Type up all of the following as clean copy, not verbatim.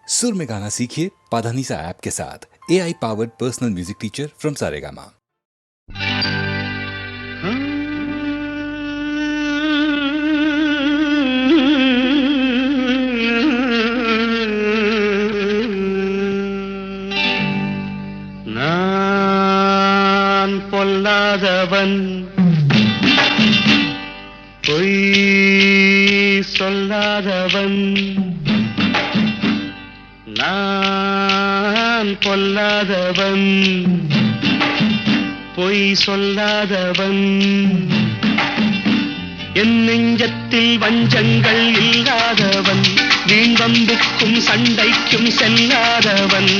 सुर में गाना सीखिए पाधानीसा ऐप के साथ। AI powered personal music teacher from Saregama. நான் பொல்லாதவன், பொய் சொல்லாதவன். நான் பொல்லாதவன், பொய் சொல்லாதவன். என் நெஞ்சத்தில் வஞ்சங்கள் இல்லாதவன், வீண்வம்புக்கும் சண்டைக்கும் செல்லாதவன்.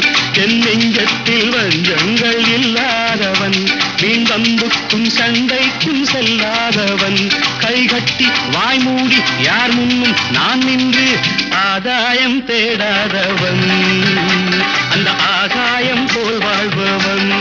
என் நெஞ்சத்தில் வஞ்சங்கள் இல்லாதவன், வீண்வம்புக்கும் சண்டைக்கும் செல்லாதவன். கைகட்டி வாய்மூடி யார் முன்னும் நான் நின்று ஆதாயம் தேடாதவன், அந்த ஆகாயம் போல் வாழ்பவன்.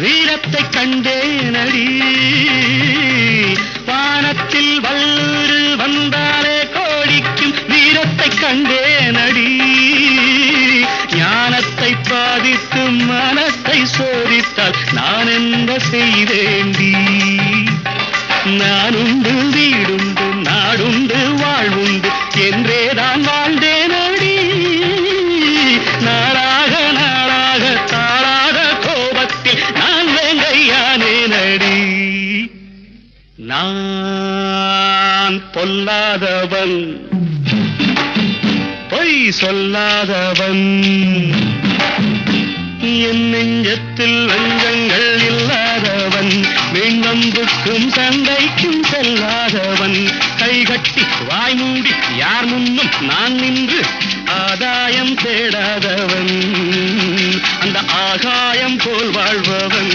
வீரத்தை கண்டேனடி, வானத்தில் வல்லூரு வந்தாலே கோடிக்கும் வீரத்தை கண்டேனடி. ஞானத்தை பாதித்து மனத்தை சோதித்தால் நான் என்ன செய்தேண்டி? நானுண்டு வீடுண்டு நாடுண்டு வாழ்வுண்டு என்றேதான் வாழ்ந்தேனடி. நாளாக நாளாக தாளாக கோபத்தில் நான் வேங்கையானேனடி. நான் பொல்லாதவன், பொய் சொல்லாதவன். என் நெஞ்சத்தில் வஞ்சங்கள் இல்லாதவன், வீண்வம்புக்கும் சண்டைக்கும் செல்லாதவன். கைகட்டி வாய்மூடி யார் முன்னும் நான் நின்று ஆதாயம் தேடாதவன், அந்த ஆகாயம் போல் வாழ்பவன்.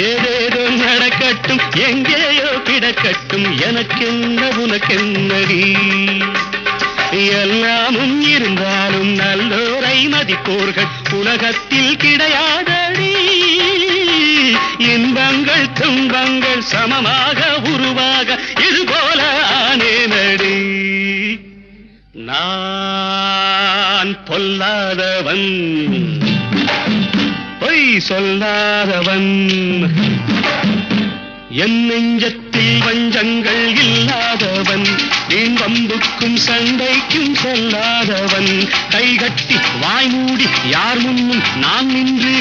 ஏதேதோ நடக்கட்டும், எங்கேயோ கிடக்கட்டும், எனக்கென்ன உனக்கென்னடி? எல்லாமும் இருந்தாலும் நல்லோரை மதிப்போர்கள் உலகத்தில் கிடையாதடி. இன்பங்கள் துன்பங்கள் சமமாக உருவாக இதுபோல ஆனேனடி. நான் பொல்லாதவன், பொய் சொல்லாதவன். என் நெஞ்சத்தில் வஞ்சங்கள் இல்லாதவன், வீண்வம்புக்கும் சண்டைக்கும் செல்லாதவன். கைகட்டி வாய்மூடி யார் முன்னும் நான் நின்று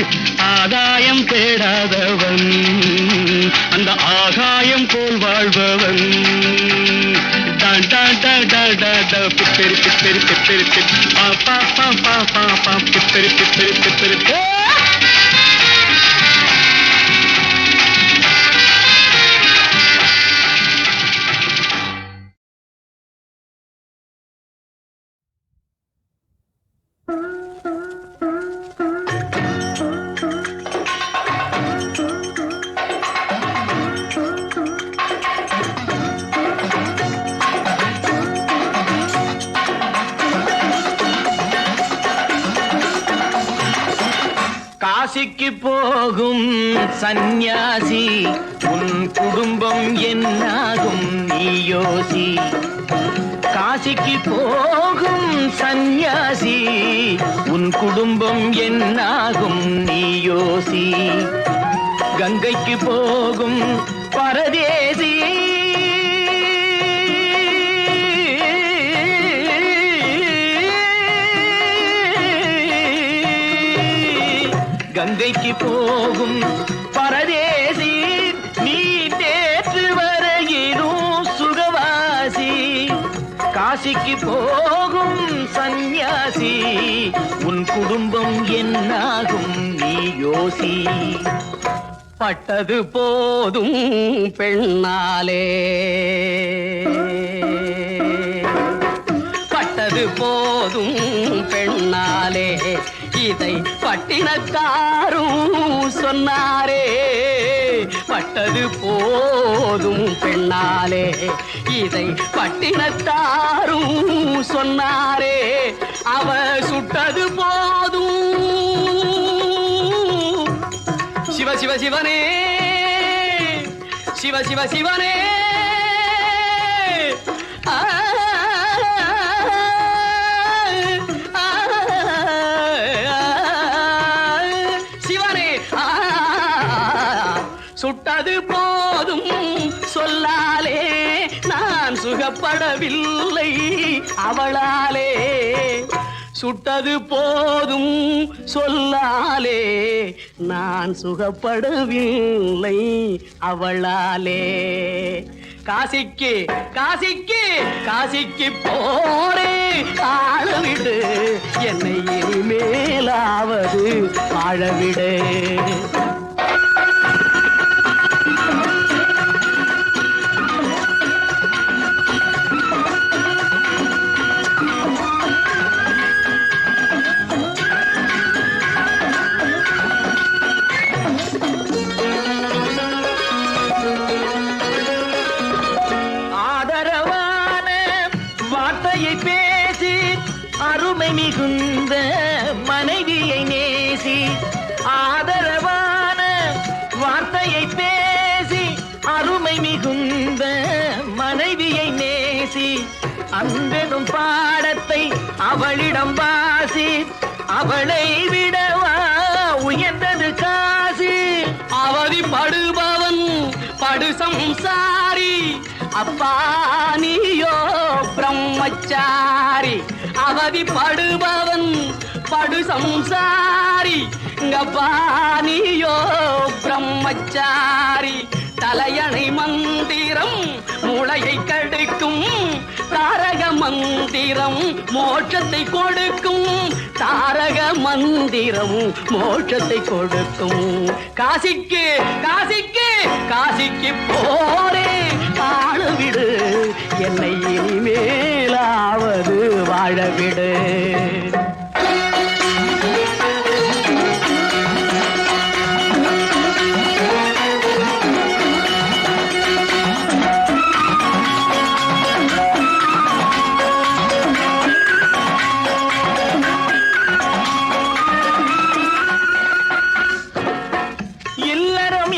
ஆதாயம் தேடாதவன், அந்த ஆகாயம் போல் வாழ்பவன். பிப்பெரி பிப்பெரி பிப்பெரி பா பா பா பா பா பா பிப்பெரி பிப்பெரி பிப்பெரி. காசிக்கு போகும் சந்நியாசி உன் குடும்பம் என்னாகும் நீ யோசி. காசிக்கு போகும் சந்நியாசி உன் குடும்பம் என்னாகும் நீ யோசி. கங்கைக்கு போகும் பரதேசி கங்கைக்கு போகும் பரதேசி நீ நேற்று வரையிலும் சுகவாசி. காசிக்கு போகும் சந்நியாசி உன் குடும்பம் என்னாகும் நீ யோசி. பட்டது போதும் பெண்ணாலே, பட்டது போதும் பெண்ணாலே, இதை பட்டினக்காரும் சொன்னாரே. பட்டது போதும் பெண்ணாலே, இதை பட்டினத்தாரும் சொன்னாரே. அவ சுட்டது போதும் சிவ சிவ சிவனே, சிவ சிவ சிவனே. சிவனே சுட்டது போதும் சொல்லாலே, நான் சுகப்படவில்லை அவளாலே. சுட்டது போதும் சொல்லாலே, நான் சுகப்படவில்லை அவளாலே. காசிக்கு காசிக்கு காசிக்கு போரே ஆளவிடு, என்னை இனிமேலாவது வாழவிடு. பேசி அருமை மிகுந்த மனைவியை நேசி. ஆதரவான வார்த்தையை பேசி அருமை மிகுந்த மனைவியை நேசி. அன்பெனும் பாடத்தை அவளிடம் வாசி, அவளை விடவா உயர்ந்தது காசி. அவதிப்படுபவன் படு சம்சாரி, அப்பா நீயோ பிரம்மச்சாரி. அவதிப்படுபவன் படு சம்சாரி, அப்பா நீயோ பிரம்மச்சாரி. தலையணை மந்திரம் மூளையை கடுக்கும், தாரக மந்திரம் மோட்சத்தை கொடுக்கும். தாரக மந்திரம் மோட்சத்தை கொடுக்கும். காசிக்கு காசிக்கு காசிக்கு போரே ஆளவிடு, என்னை இனிமேலாவது வாழவிடு.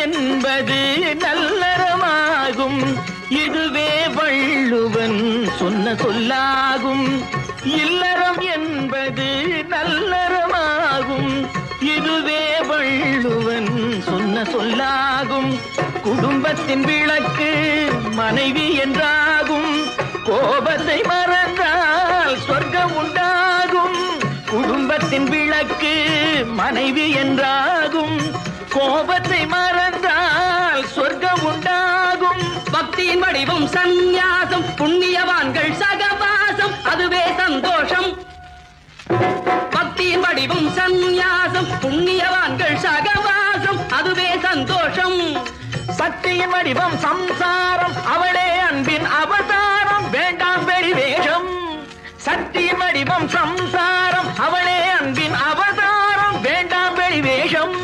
என்பது நல்லறமாகும், இதுவே வள்ளுவன் சொன்ன சொல்லாகும். இல்லறம் என்பது நல்லறமாகும், இதுவே வள்ளுவன் சொன்ன சொல்லாகும். குடும்பத்தின் விளக்கு மனைவி என்றாகும், கோபத்தை மறந்தால் சொர்க்கம் உண்டாகும். குடும்பத்தின் விளக்கு மனைவி என்றாகும், கோபத்தை மறந்தால் சொர்க்கம் உண்டாகும். பக்தியின் வடிவம் சந்நியாசம், புண்ணியவான்கள் சகவாசம், அதுவே சந்தோஷம். பக்தியின் வடிவம் சந்நியாசம், புண்ணியவான்கள் சகவாசம், அதுவே சந்தோஷம். சக்தியின் வடிவம் சம்சாரம், அவளே அன்பின் அவதாரம், வேண்டாம் வெளிவேஷம். சக்தியின் வடிவம் சம்சாரம், அவளே அன்பின் அவதாரம், வேண்டாம் வெளிவேஷம்.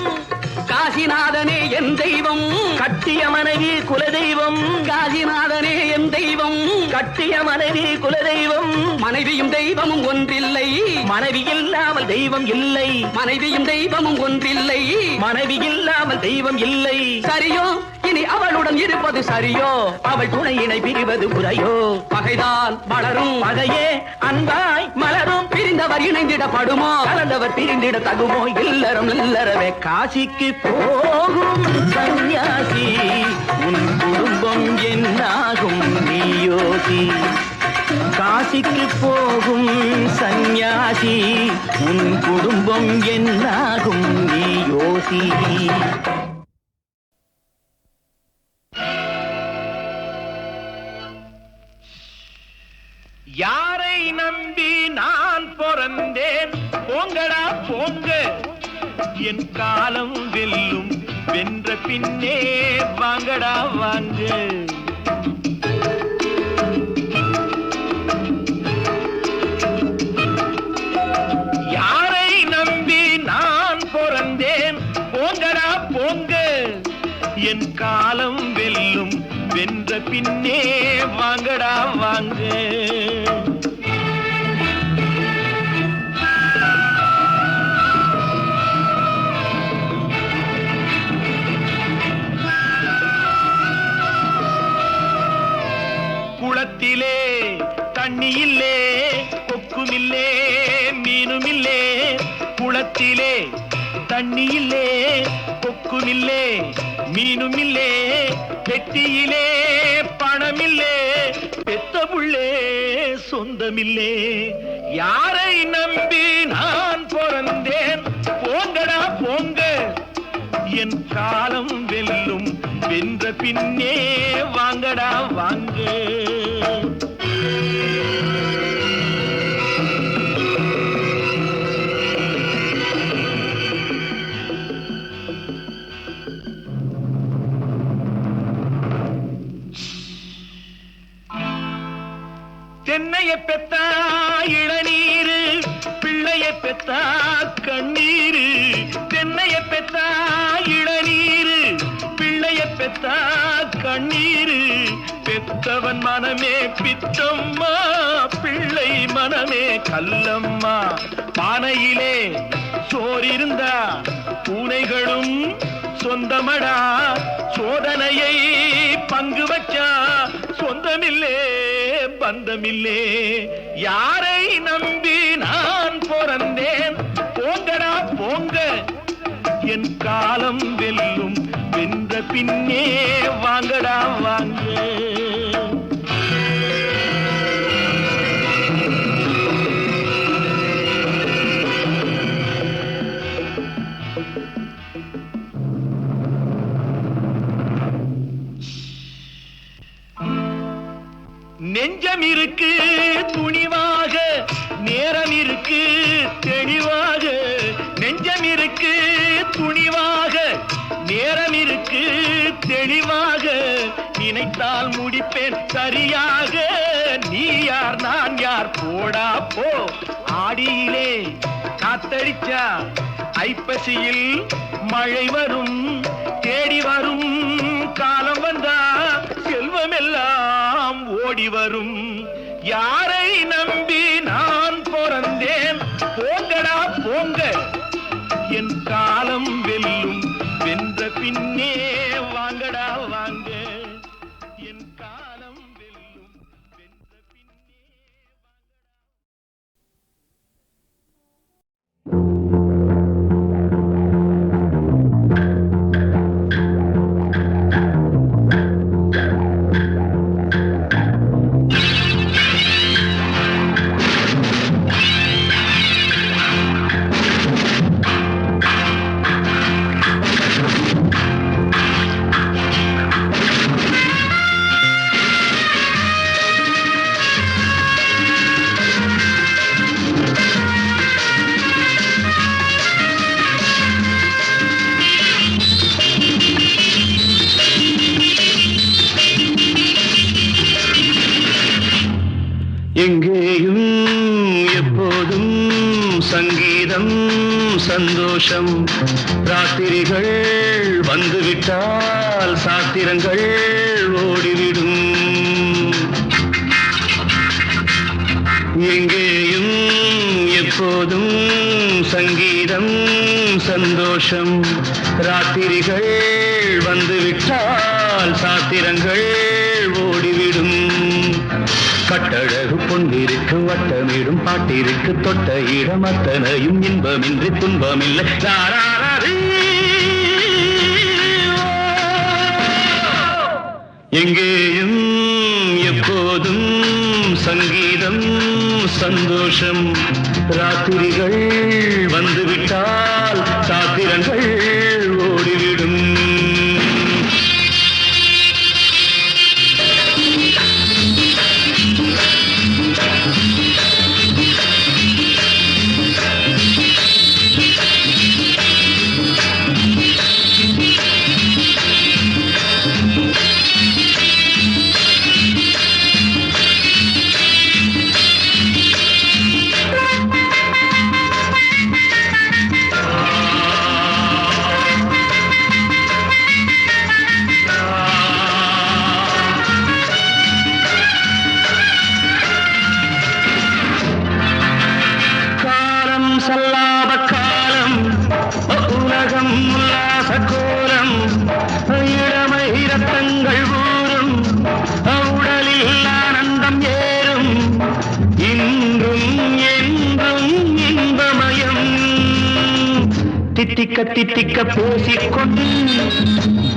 காசிநாதனே என் தெய்வம், கட்டிய மனைவி குலதெய்வம். காசிநாதனே என் தெய்வம், கட்டிய மனைவி குலதெய்வம், மனைவியும் தெய்வமும் ஒன்றில்லை, மனைவி இல்லாமல் தெய்வம் இல்லை, மனைவியும் தெய்வமும் ஒன்றில்லை, மனைவி இல்லாமல் தெய்வம் இல்லை. சரியோ இனி அவளுடன் இருப்பது சரியோ, அவள் துணையினை பிரிவது முறையோ? பகைதான் வளரும், பகையே அன்பாய் மலரும், பிரிந்தவர் இணைந்திடப்படுமோ, கலந்தவர் பிரிந்திட தகுமோ? இல்லறம் இல்லறவே காசிக்கு போகும் சன்னியாசி, உன் குடும்பம் என்னாகும் நீயோசி. காசிக்கு போகும் சன்னியாசி, உன் குடும்பம் என்னாகும் நீயோசி. யாரை நம்பி நான் பிறந்தேன்? போங்கடா போங்க, என் காலம் வெல்லும், வென்ற பின்னே வாங்கடா வாங்க. யாரை நம்பி நான் பிறந்தேன்? போங்கடா போங்க, என் காலம் வெல்லும், வென்ற பின்னே வாங்கடா வாங்க. குளத்திலே தண்ணியில்லே, கொக்குமில்லே மீனுமில்லே. குளத்திலே தண்ணியில்லே, கொக்குமில்லே மீனுமில்லே. பெட்டியிலே பணமில்லே, பெத்த புள்ளே சொந்தமில்லே. யாரை நம்பி நான் பிறந்தேன்? போங்கடா போங்க, என் காலம் வெல்லும், வென்ற பின்னே வாங்கடா வாங்க. தென்னைய பெத்தா இளநீரு, பிள்ளைய பெத்தா கண்ணீரு. தென்னைய பெத்தா இளநீரு, பிள்ளைய பெத்தா கண்ணீரு. பெத்தவன் மனமே பித்தம்மா, பிள்ளை மனமே கல்லம்மா. பானையிலே சோறிருந்தா பூனைகளும் சொந்தமடா, சோதனையை பங்கு வச்சா சொந்தமில்லே பந்தமில்லே. யாரை நம்பி நான் பிறந்தேன்? போங்கடா போங்க, என் காலம் வெல்லும், வென்ற பின்னே வாங்கடா வாங்க. நெஞ்சம் இருக்கு துணிவாக, நேரம் இருக்கு தெளிவாக. நெஞ்சம் இருக்கு துணிவாக, நேரம் இருக்கு தெளிவாக. நினைத்தால் முடிப்பேன் சரியாக, நீ யார் நான் யார் போடா போ. ஆடியிலே காத்தடிச்சா ஐப்பசியில் மழை வரும், தேடி வரும் காலம் வந்தா செல்வம் எல்லாம் ஓடி வரும். யாரை நம்பி நான் பிறந்தேன்? போங்கடா போங்க, என் காலம் வெல்லும், வென்ற பின்னே வாங்கடா வாங்க. என் காலம் வெல்லும், வென்ற பின்னே எங்கேயும் எப்போதும் சங்கீதம் சந்தோஷம். ராத்திரிகள் வந்துவிட்டால் சாத்திரங்கள் ஓடிவிடும். எங்கேயும் எப்போதும் சங்கீதம் சந்தோஷம் ராத்திரிகள் வந்துவிட்டால் சாத்திரங்கள் ஓடிவிடும் கட்டழகு பொன்னிருக்கு வட்டமிடும் பாட்டிற்கு தொட்ட இடம் அத்தனையும் இன்பமின்றி துன்பமில்லை எங்கேயும் எப்போதும் சங்கீதம் சந்தோஷம் ராத்திரிகள் வந்துவிட்டால் சாத்திரங்கள் ஓடிவிடும் சல்லாப காலம் உலகம் உல்லாச கோலம் இளமை ரத்தங்கள் ஊறும் உடலில் ஆனந்தம் ஏறும் இன்றும் என்றும் இன்பமயம் தித்திக்க தித்திக்க பேசிக்கொண்டு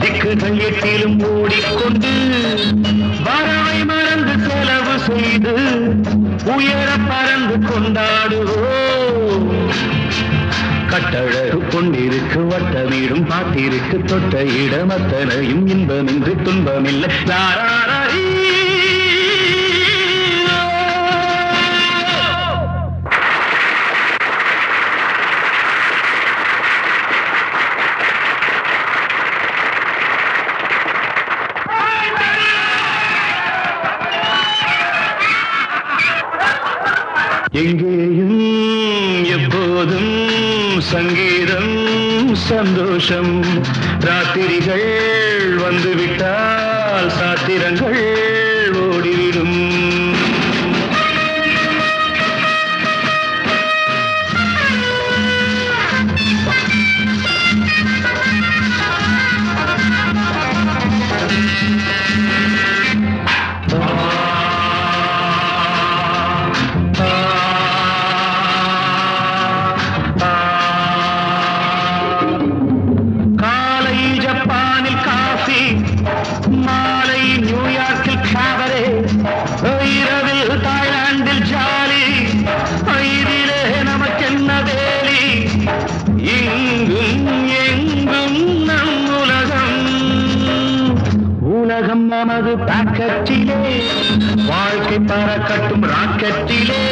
திக்குகள் எட்டிலும் ஓடிக்கொண்டு வரவை மறந்து செலவு செய்து உயர பறந்து கொண்டாடுவோம் கட்டழகு கொண்டிருக்கு வட்டமிடும் பாட்டிற்கு தொட்ட இடம் அத்தனையும் இன்பமின்றி துன்பமில்லை நாராரி எங்கேயும் எப்போதும் சங்கீதம் சந்தோஷம் ராத்திரிகள் வந்துவிட்டால் சாத்திரங்கள் ஓடிவிடும் மாலை நியூயார்க்கில் காவரே இரவில் தாய்லாந்தில் ஜாலி இதிலே நமக்கென்ன வேலி இங்கும் எங்கும் நம் உலகம் உலகம் நமது பாக்கெட்டிலே வாழ்க்கை பறக்கட்டும் ராக்கெட்டிலே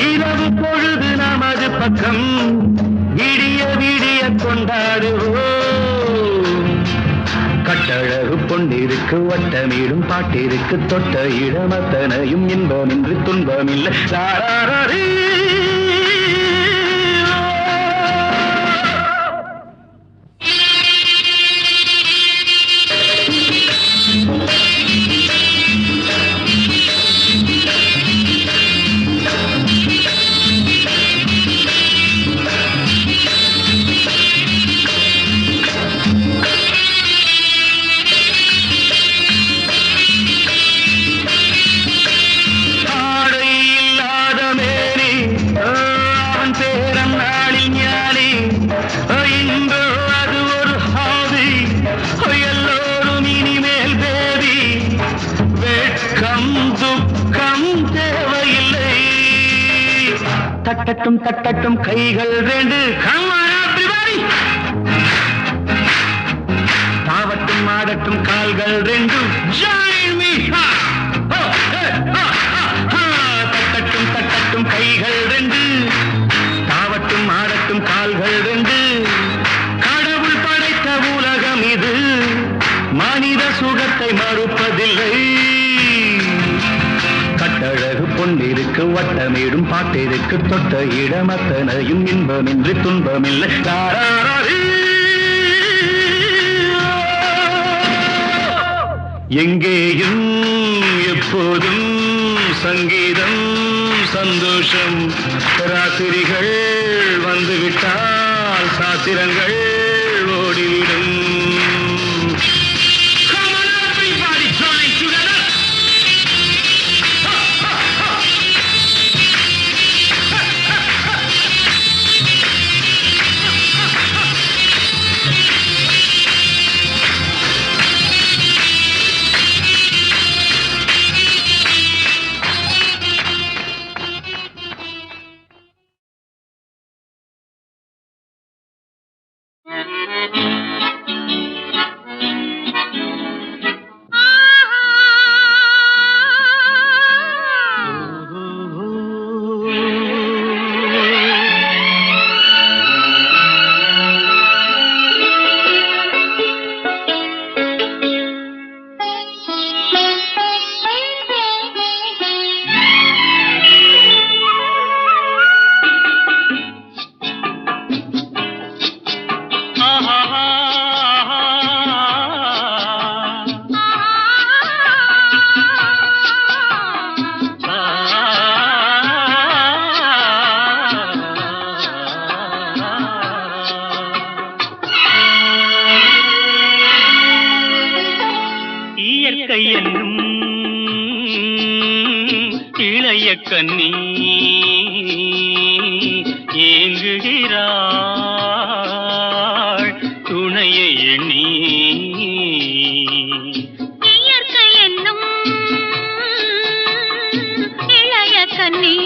இரவு பொழுது நமது பக்கம் விடிய விடிய கொண்டாடுவோம் கட்டழகு பொன்னிருக்கு வட்டமிடும் பாட்டிற்கு தொட்ட இடமத்தனையும் இன்பமின்றி துன்பமில்லை தாராரி தட்டட்டும் தட்டட்டும் கைகள் ரெண்டு தாவட்டும் ஆடட்டும் கால்கள் ரெண்டு தட்டட்டும் தட்டட்டும் கைகள் ரெண்டு தாவட்டும் ஆடட்டும் கால்கள் ரெண்டு கடவுள் படைத்த உலகம் இது மனித சுகத்தை மறுப்பதில்லை கட்டழகு பொன்னிருக்கு வட்டமிடும் பாட்டிற்கு தொட்ட இடமத்தனையும் இன்பமின்றி துன்பமில்லை தாராரி எங்கேயும் எப்போதும் சங்கீதம் சந்தோஷம் ராத்திரிகள் வந்துவிட்டால் சாத்திரங்கள் ஓடிவிடும். Come on, everybody, join together. இயற்கை என்னும் இளைய கன்னி ஏங்குகிறாள் துணையை எண்ணி. இயற்கை என்னும் இளைய கன்னி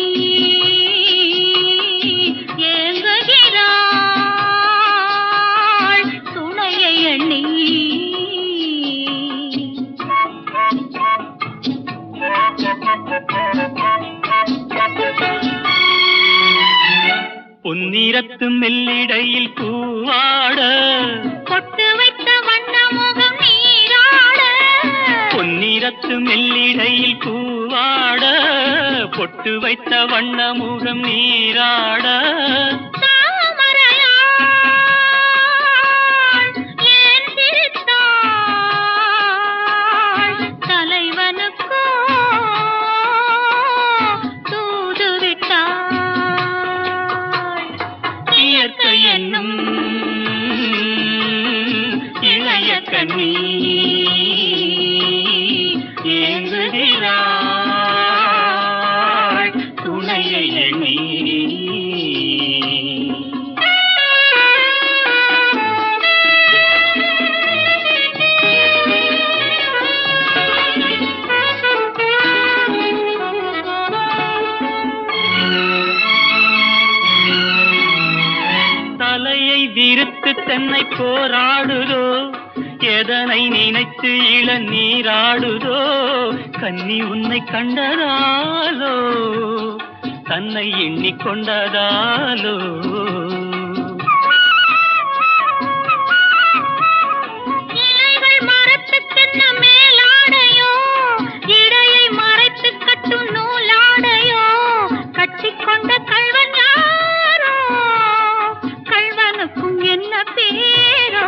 ஏங்குகிறாள் துணையை எண்ணி. பொன்னிறத்து மெல்லிடையில் பூவாட பொட்டு வைத்த வண்ண முகம் நீராட. பொன்னிறத்து மெல்லிடையில் பூவாட பொட்டு வைத்த வண்ண முகம் நீராட. தாமரையாள் ஏன் சிரித்தாள் தலைவனுக்கோ தூது விட்டாள். இயற்கை என்னும் இளைய கன்னி ஏங்குகிறாள் துணையை எண்ணி. தலையை விரித்து தென்னை போராடுதோ எதனை நினைத்து இளநீராடுதோ. கன்னி உன்னை கண்டதாலோ தன்னை எண்ணிக்கொண்டதாலோ. இலைகள் மரத்துக்கென்ன மேலாடையோ இடையை மறைத்து கட்டும் நூலாடையோ. கட்டிக்கொண்ட கள்வன் யாரோ கள்வனுக்கும் என்ன பேரோ.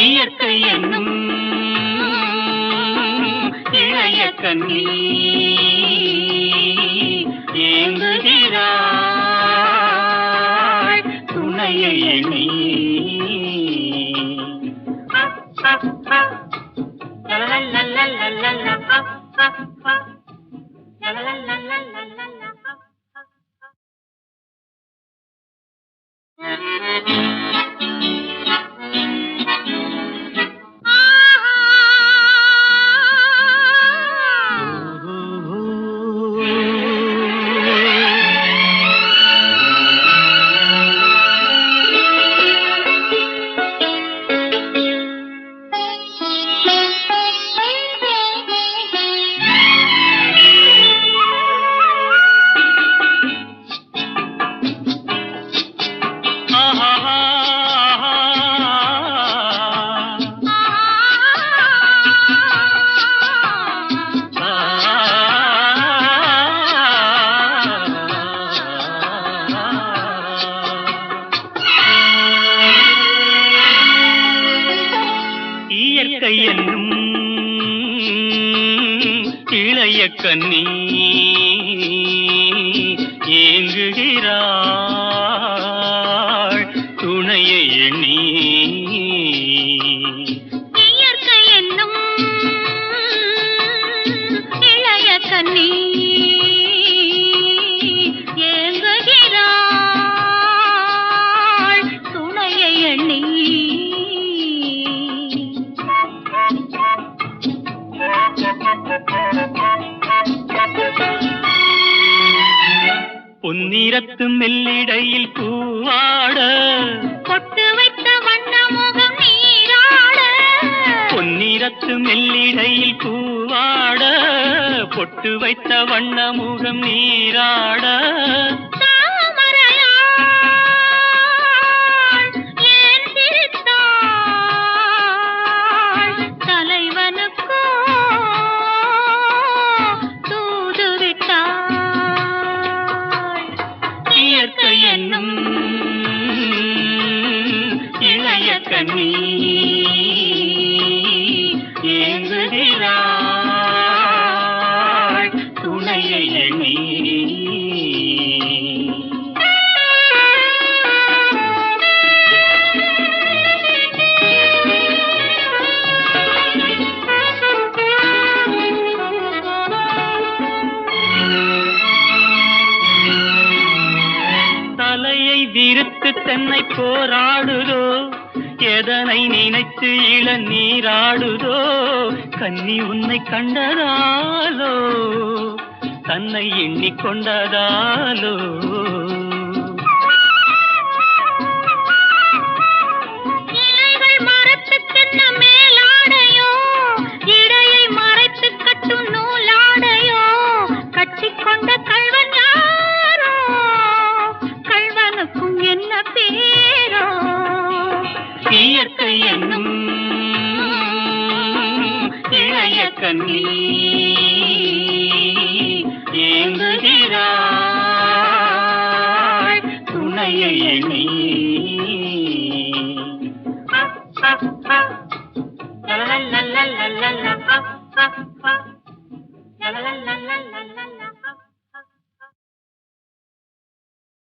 இயற்கை என்னும் இளைய கன்னி ஏங்குகிறாள் துணையை எண்ணி. இயற்கை என்னும் இளைய கன்னி ஏங்குகிறாள் துணையை எண்ணி. இயற்கை என்னும் இளைய கன்னி ஏங்குகிறாள் துணையை எண்ணி. பொன்னிறத்து மெல்லிடையில் பூவாட பொட்டு வைத்த வண்ண முகம் நீராட. பொன்னிறத்து மெல்லிடையில் பூவாட பொட்டு வைத்த வண்ண முகம் நீராட. தாமரையாள் ஏன் சிரித்தாள் தலைவனுக்கோ தூது விட்டாள். இயற்கை என்னும் இளைய கன்னி ஏங்குகிறாள் துணையை எண்ணி. தலையை விரித்து தென்னை போராடுதோ, எதனை நினைத்து இளநீராடுதோ. கன்னி உன்னை கண்டதாலோ தன்னை எண்ணிக்கொண்டதாலோ. இலைகள் மரத்துக்கென்ன மேலாடையோ, இடையை மறைத்து கட்டும் நூலாடையோ. கட்டிக்கொண்ட கள்வன் யாரோ, கள்வனுக்கும் என்ன பேரோ. இயற்கை என்னும் இளைய கன்னி ஏங்குகிறாள் துணையை எண்ணி.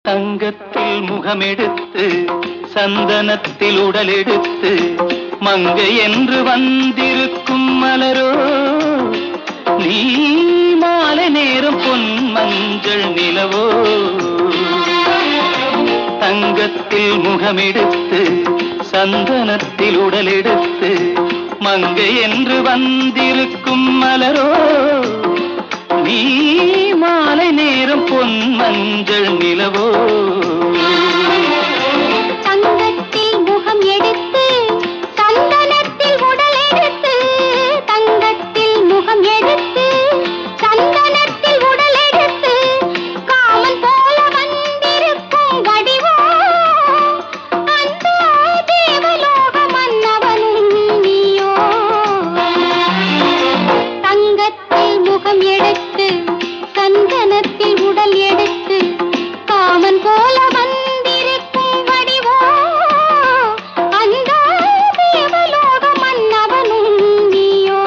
தங்கத்தில் முகமெடுத்து சந்தனத்தில் உடலெடுத்து மங்கை என்று வந்திருக்கும் மலரோ. நீ மாலை நேரம் பொன் மஞ்சள் நிலவோ. தங்கத்தில் முகமெடுத்து சந்தனத்தில் உடலெடுத்து மங்கை என்று வந்திருக்கும் மலரோ. நீ மாலை நேரம் பொன் மஞ்சள் நிலவோ. தங்கத்தில் முகம் எடுத்து சந்தனத்தில் உடல் எடுத்து. தங்கத்தில் முகம் எடுத்து சந்தனத்தில் உடல் எடுத்து. காமன் போல வந்திருக்கும் வடிவோ. அந்த தேவலோக மன்னவனும் நீயோ. தங்கத்தில் முகம் எடுத்து சந்தனத்தில் உடல் எடுத்து. காமன் போல வந்திருக்கும் வடிவோ. அந்த தேவலோக மன்னவனும் நீயோ.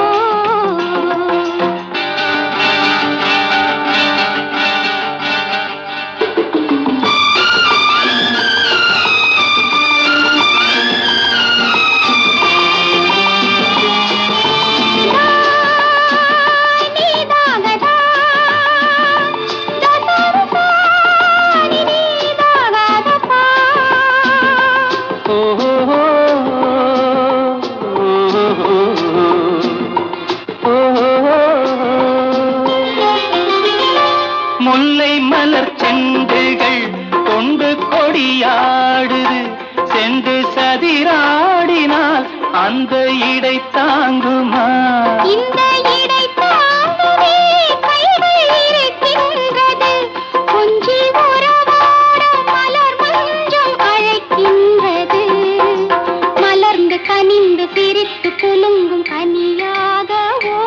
நீதாகதா தசரதா நீதாகதா. முல்லை மலர் செண்டுகள் கொண்டு கொடியாடுது. செண்டு சதிராடினால் அந்த இடை தாங்குமா? இந்த இடை தாங்கவே கைகள் இருக்கின்றது. கொஞ்சி உறவாட மலர் மஞ்சம் அழைக்கின்றது. மலர்ந்து கனிந்து பிரித்து குலுங்கும் கனியாகவோ.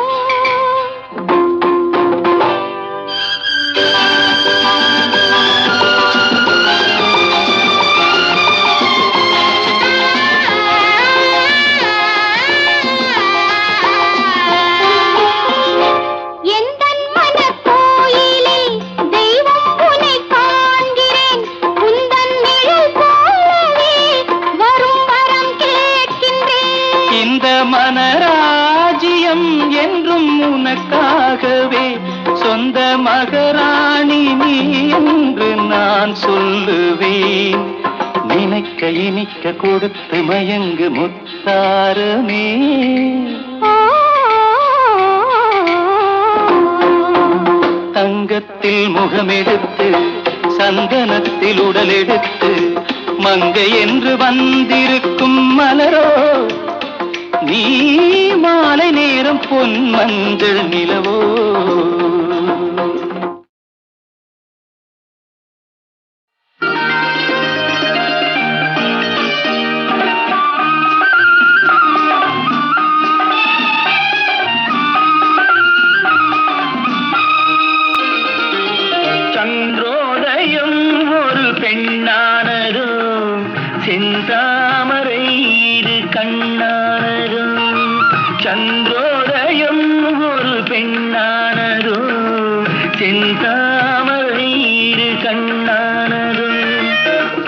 இந்த மகராணி நீ என்று நான் சொல்லுவேன். நினைக்க இனிக்க கொடுத்து மயங்கு முத்தாரமே. தங்கத்தில் முகமெடுத்து சந்தனத்தில் உடல் எடுத்து மங்கை என்று வந்திருக்கும் மலரோ நீ மாலை நேரம் பொன் மஞ்சள் நிலவோ. சந்திரோதயம் ஒரு பெண்ணானதோ செந்தாமரை இரு கண்ணானதோ. சந்திரோதயம் ஒரு பெண்ணானதோ செந்தாமரை இரு கண்ணானதோ.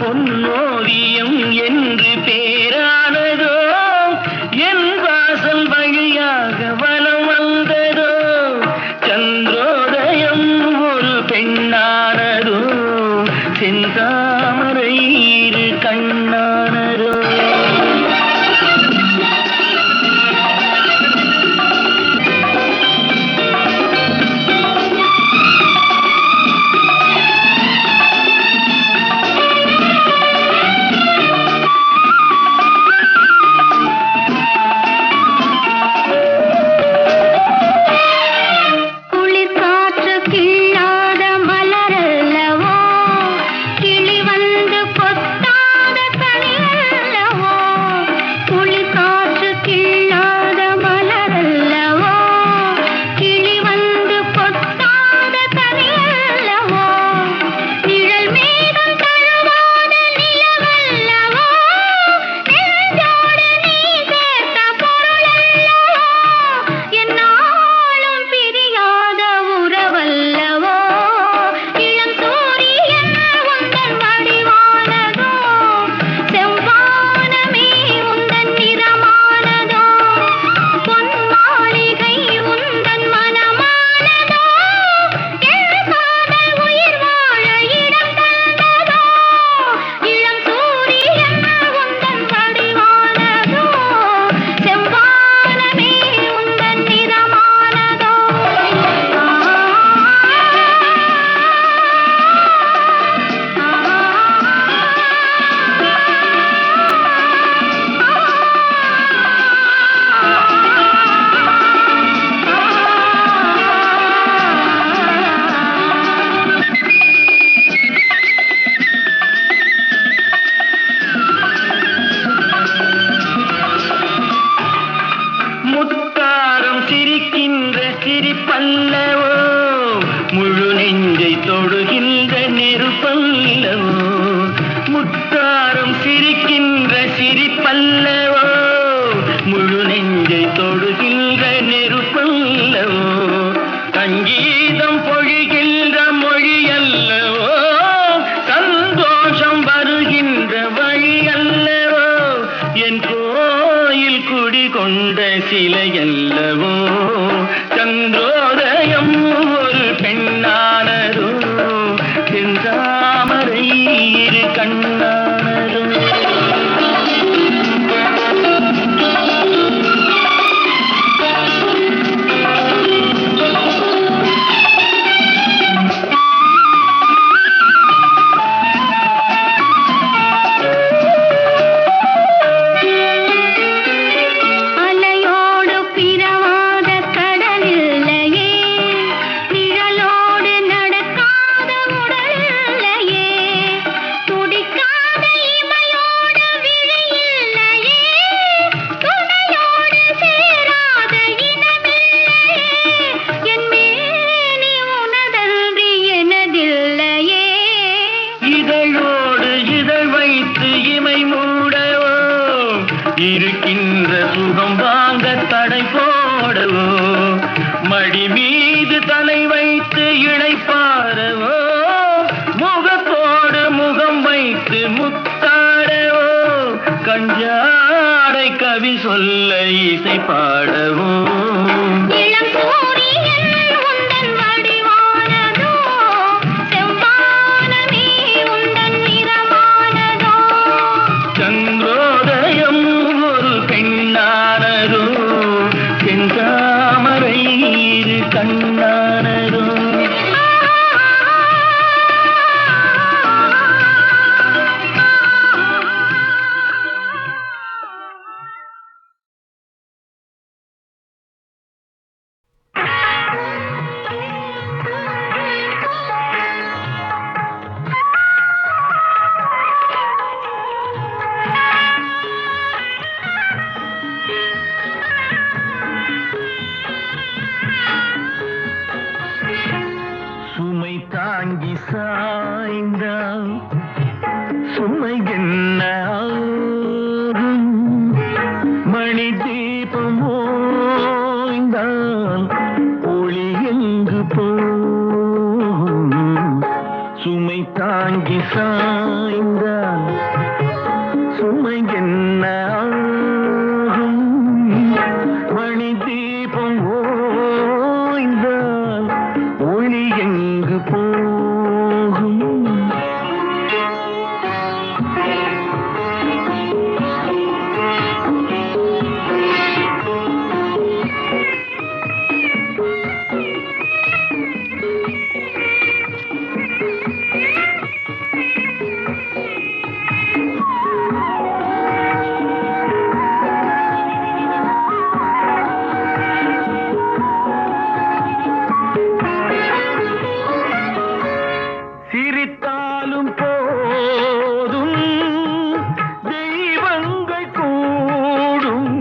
பொன்னோவியம் என்று பேரானதோ என் வாசல் வழியாக வலம் வந்ததோ. சந்திரோதயம் ஒரு பெண்ணானதோ செந்தாமரை இரு கண்ணானதோ. சிலையல்லவோ சந்திரோதயம் ஒரு பெண்ணானதோ செந்தாமரை இரு கண்ணானதோ. இருக்கின்ற சுகம் வாங்க தடை போடவோ மடி மீது தலை வைத்து இணைப்பாரவோ முகத்தோடு முகம் வைத்து முத்தாடவோ கஞ்சாடை கவி சொல்ல இசை பாடவோ. இளம் சூரியன் உந்தன் வடிவானதோ சாய்ந்தால் சுமை என்ன ஆகும்? மணி தீபம் ஓய்ந்தால் ஒளி எங்கு போகும்? சுமை தாங்கி சாய்ந்தால் சுமை என்ன ஆகும்? மணி தீபம் ஓய்ந்தால் ஒளி எங்கு போகும்? சிரித்தாலும் போதும் தெய்வங்கள் கூடும்.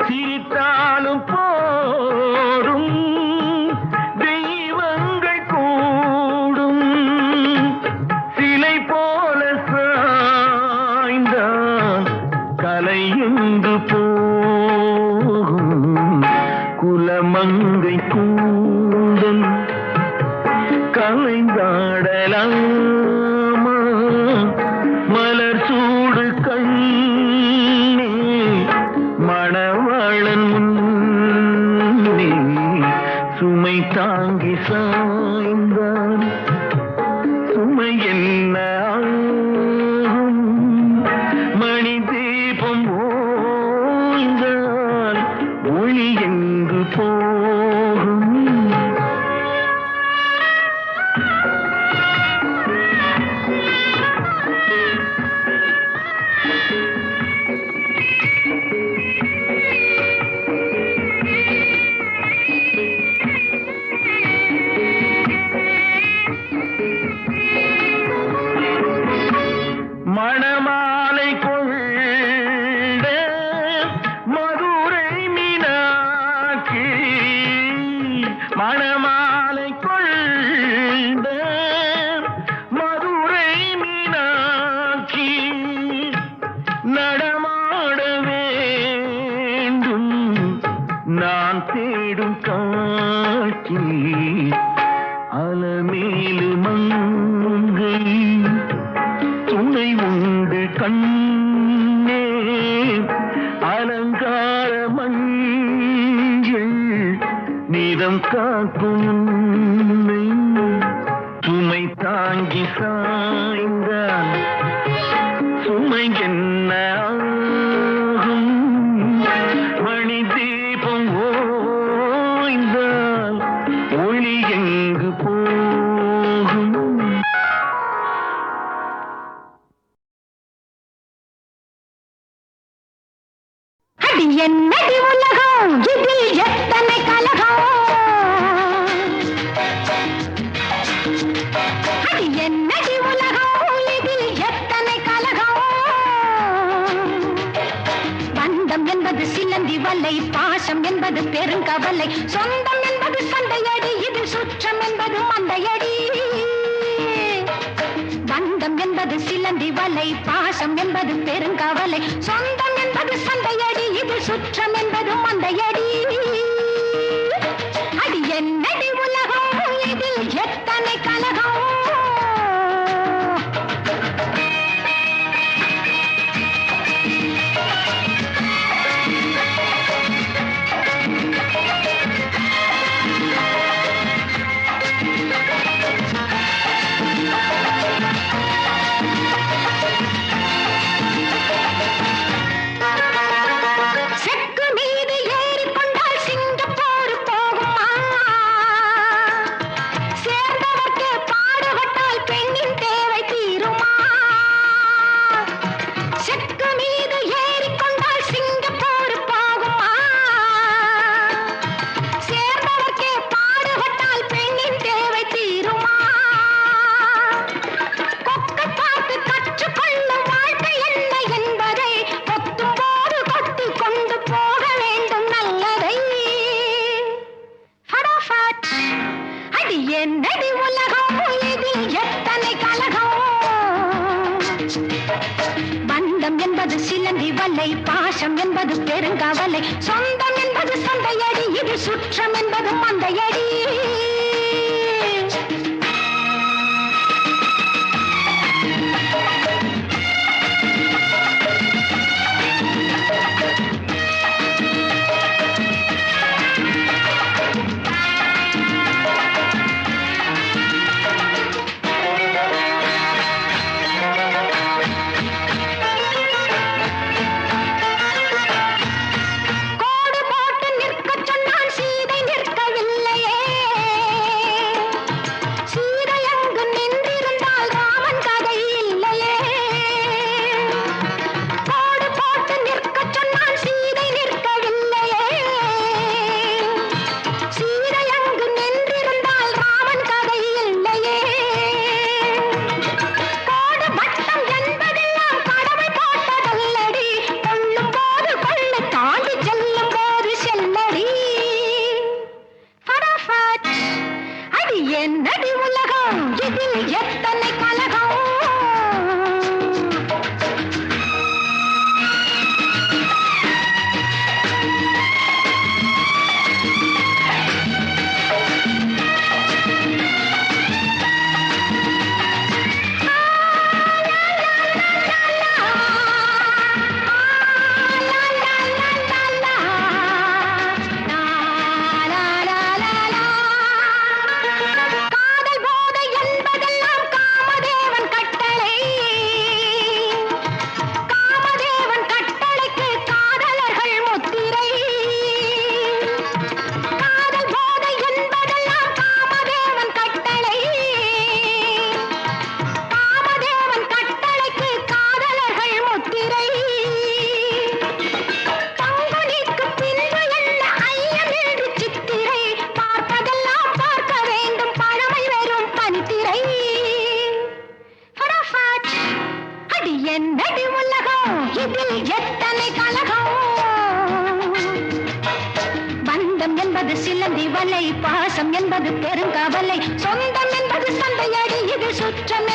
சிரித்தாலும் போதும் தெய்வங்கள் கூடும். சிலை போல சாய்ந்தான் கலை எங்கு போகும்? குலமங்கை கூந்தல் கலைந்தாடலாமா? மலர் சூடு கண்ணே மணவாளன் முன்னே சுமை தாங்கி சாய்ந்தான் சுமை என்ன ஆகும்? மணி தீபம் ஓய்ந்தால் ஒளி எங்கு போகும்? மணமாலை கொண்ட மதுரை மீனாட்சி, மணமாலை கொண்ட மதுரை மீனாட்சி நடமாட வேண்டும் நான் தேடும் காட்சி. அலமேலு மங்கை துணை உண்டு கண்ணே அலங்கார மஞ்சள் நீதம் காக்கும் உன்னை. சுமை தாங்கி சாய்ந்தான் சுமை என்ன ஆகும்? மணி தீபம் ஓய்ந்தால் ஒளி எங்கு போகும்? அடி என்னடி உலகம், இதில் எத்தனை கலகம். அடி என்னடி உலகம், இதில் எத்தனை கலகம். பந்தம் என்பது சிலந்தி வலை, பாசம் என்பது பெருங்கவலை, சொந்தம் என்பது சண்டையடி, இதில் சுற்றம் என்பது மந்தையடி. பந்தம் என்பது சிலந்தி வலை, பாசம் என்பது பெருங்கவலை, சொந்தம் என்பது சண்டையடி, இது சுற்றம் என்பது மந்தையடி. அடி என்னடி உலகம், இதில் எத்தனை கலகம். செக்கு மீது ஏறிக்கொண்டால் சிங்கப்பூர் போகுமா? அடி என்னடி உலகம் இதில் எத்தனை கலகம் பந்தம் என்பது சிலந்தி வல்லை பாசம் என்பது பெருங்கவலை சொந்தம் என்பது சந்தையடி இது சுற்றம் என்பது மந்தையடி என்னடி உலகம் இதில் எத்தனை கலகம் என்னடி உலகம் இதில் எத்தனை கலகம் பந்தம் என்பது சிலந்தி வலை பாசம் என்பது பெருங்கவலை சொந்தம் என்பது சந்தையடி இது சுற்றம்